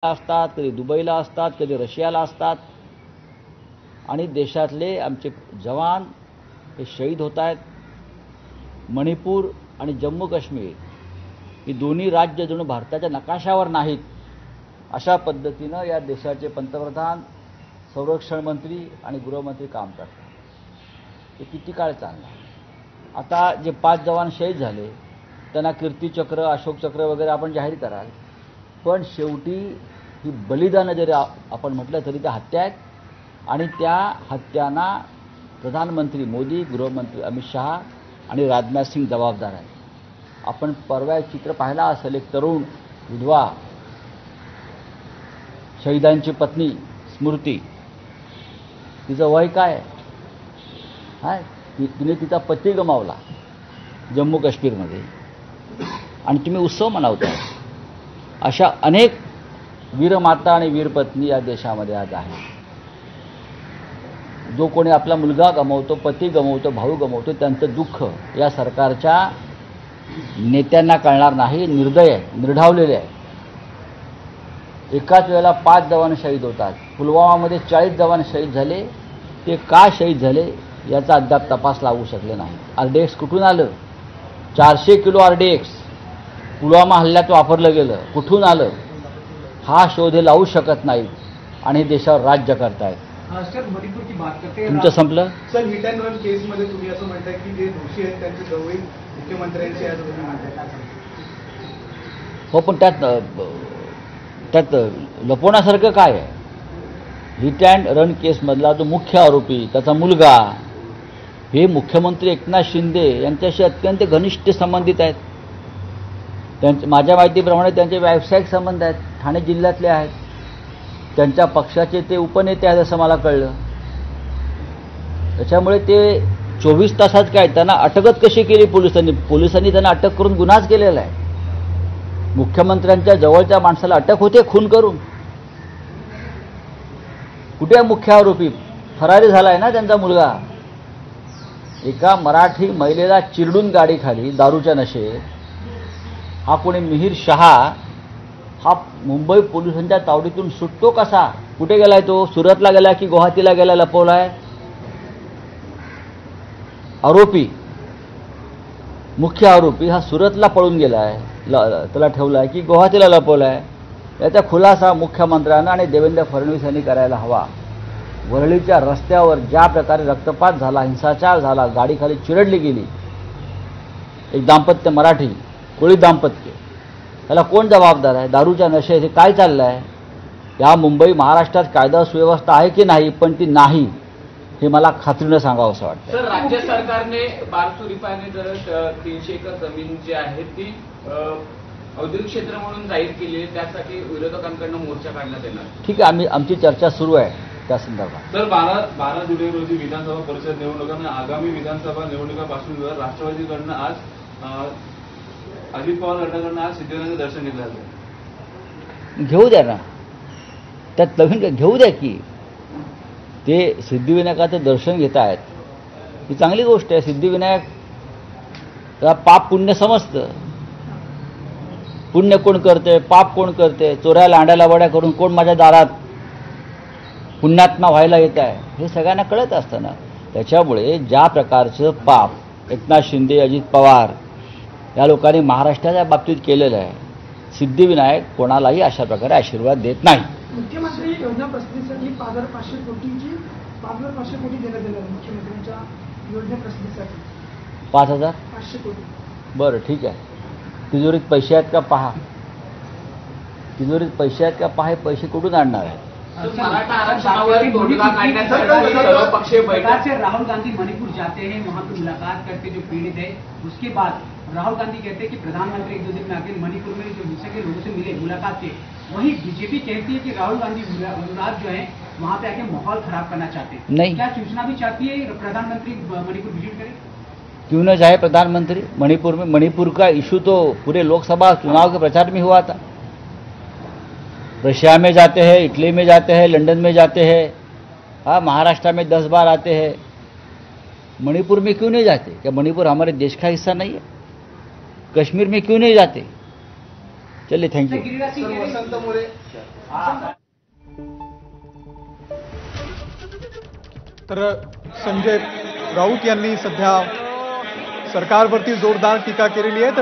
असतात, कधी दुबईला असतात, कधी रशियाला असतात आणि देशातले आमचे जवान हे शहीद होत आहेत. मणिपूर आणि जम्मू काश्मीर ही दोन्ही राज्य जणू भारताच्या नकाशावर नाहीत अशा पद्धतीनं या देशाचे पंतप्रधान, संरक्षण मंत्री आणि गृहमंत्री काम करतात. ते किती काळ चालणार? आता जे 5 जवान शहीद झाले त्यांना कीर्तीचक्र, अशोकचक्र वगैरे आपण जाहीर कराल, पण शेवटी ही बलिदानं जरी आपण म्हटलं तरी त्या हत्या आहेत आणि त्या हत्यांना प्रधानमंत्री मोदी, गृहमंत्री अमित शहा आणि राजनाथ सिंग जबाबदार आहेत. आपण परवा एक चित्र पाहिला असेल, एक तरुण विधवा शहीदांची पत्नी स्मृती, तिचं वय काय आहे? तिने तिचा पती गमावला जम्मू काश्मीरमध्ये आणि तुम्ही उत्सव मनवताय. अशा अनेक वीरमाता आणि वीरपत्नी या देशामध्ये आज आहेत. जो कोणी आपला मुलगा गमावतो, पती गमावतो, भाऊ गमावतो, त्यांचं दुःख या सरकारच्या नेत्यांना कळणार नाही. निर्दय आहे, निर्ढावलेले आहे. एकाच वेळेला 5 जवान शहीद होतात. पुलवामामध्ये 40 जवान शहीद झाले. ते का शहीद झाले याचा अद्याप तपास लागू शकले नाही. RDX कुठून आलं? 400 किलो RDX पुलवामा हल्ल्यात वापरलं गेलं. कुठून आलं? हा शोध हे लावू शकत नाहीत आणि देशावर राज्य करतायत. सर, मणिपूर की बात करते हैं. तुमचं संपलं? सर, हिट अँड रन केसमध्ये तुम्ही असं म्हणताय की जे दोषी आहेत त्यांचे जवळ मुख्यमंत्र्यांचे आज तुम्ही म्हणताय. हो, पण त्यात लपवण्यासारखं काय आहे? हिट अँड रन केसमधला जो मुख्य आरोपी, त्याचा मुलगा, हे मुख्यमंत्री एकनाथ शिंदे यांच्याशी अत्यंत घनिष्ठ संबंधित आहेत. माझ्या माहितीप्रमाणे त्यांचे व्यावसायिक संबंध आहेत, ठाणे जिल्ह्यातले आहेत. त्यांच्या पक्षाचे ते उपनेते आहेत असं मला कळलं. त्याच्यामुळे ते 24 तासात काय, त्यांना अटकच कशी केली पोलिसांनी त्यांना अटक करून गुन्हाच केलेला आहे. मुख्यमंत्र्यांच्या जवळच्या माणसाला अटक होते खून करून. कुठे मुख्य आरोपी? फरारी झालाय ना त्यांचा मुलगा. एका मराठी महिलेला चिरडून गाडीखाली दारूच्या नशेत हा कोणी मिहीर शहा हा मुंबई पोलिसांच्या तावडीतून सुटतो कसा? कुठे गेलाय तो? सुरतला गेला की गुवाहाटीला गेला लपवलाय? आरोपी, मुख्य आरोपी हा सुरतला पळून गेलाय, त्याला ठेवलाय की गुवाहाटीला लपवलाय? याचा खुलासा मुख्यमंत्र्यांना आणि देवेंद्र फडणवीस यांनी करायला हवा. वरळीच्या रस्त्यावर ज्या प्रकारे रक्तपात झाला, हिंसाचार झाला, गाडीखाली चिरडली गेली, एक दाम्पत्य, मराठी कोळी दाम्पत्य, त्याला कोण जबाबदार आहे? दारूच्या नशेत हे काय चाललं आहे? या मुंबई महाराष्ट्रात कायदा सुव्यवस्था आहे की नाही? पण ती नाही हे मला खात्रीनं सांगावं असं वाटतं. सर, राज्य सरकारने बारसुरीपाने जर 300 एकर जमीन जी आहे ती औद्योगिक क्षेत्र म्हणून जाहीर केली आहे, त्यासाठी विरोधकांकडून मोर्चा काढण्यात येणार. ठीक आहे, आमची चर्चा सुरू आहे त्या संदर्भात. सर, 12 जुलै रोजी विधानसभा परिषद निवडणुकांना आगामी विधानसभा निवडणुकापासून राष्ट्रवादीकडनं आज अजित पवार गटाकडनं आज सिद्धिविनायक दर्शन घेतलं जातं. घेऊ द्या ना, त्यात नवीन घेऊ द्या की. ते सिद्धिविनायकाचं दर्शन घेत आहेत ही चांगली गोष्ट आहे. सिद्धिविनायक पाप पुण्य समजतं. पुण्य कोण करते, पाप कोण करते, चोऱ्या लांड्याला वड्या करून कोण माझ्या दारात पुण्यात्मा व्हायला येत आहे हे सगळ्यांना कळत असतं ना. त्याच्यामुळे ज्या प्रकारचं पाप एकनाथ शिंदे, अजित पवार या लोकांनी महाराष्ट्राच्या बाबतीत केलेलं आहे, सिद्धिविनायक कोणालाही अशा प्रकारे आशीर्वाद देत नाही. मुख्यमंत्री योजना प्रसिद्धीसाठी 5,500 कोटी देण्यात येणार. मुख्यमंत्र्यांच्या योजना प्रसिद्धीसाठी 5,500 कोटी. बरं, ठीक आहे. तिजोरीत पैसे आहेत का पहा. तिजोरीत पैसे आहेत का पहा. हे पैसे कुठून आणणार आहेत? मराठा आरक्षणावर तोडगा काढण्यासाठी सर्वपक्षीय बैठक से राहुल गांधी मणिपुर जाते हैं, वहां पर मुलाकात करते जो पीड़ित है, उसके बाद राहुल गांधी कहते हैं कि प्रधानमंत्री 1-2 दिन में आके मणिपुर में जो हिंसा के लोगों से मिले, मुलाकात के. वहीं बीजेपी कहती है कि राहुल गांधी मुराद जो है वहां पे आके माहौल खराब करना चाहते हैं. नहीं. क्या सूचना भी चाहती है प्रधानमंत्री मणिपुर विजिट करें? क्यों न जाए प्रधानमंत्री मणिपुर में? मणिपुर का इशू तो पूरे लोकसभा चुनाव के प्रचार में हुआ था. रशिया में जाते हैं, इटली में जाते हैं, लंदन में जाते हैं, हाँ, महाराष्ट्र में 10 बार आते हैं. मणिपुर में क्यों नहीं जाते? क्या मणिपुर हमारे देश का हिस्सा नहीं है? कश्मीर में क्यों नहीं जाते? चलिए, thank you. Giriraj Singh sir, कह रहे हैं- वसंत मोरे तर संजय राऊत यांनी सध्या सरकारवरती जोरदार टीका केलेली आहे. तर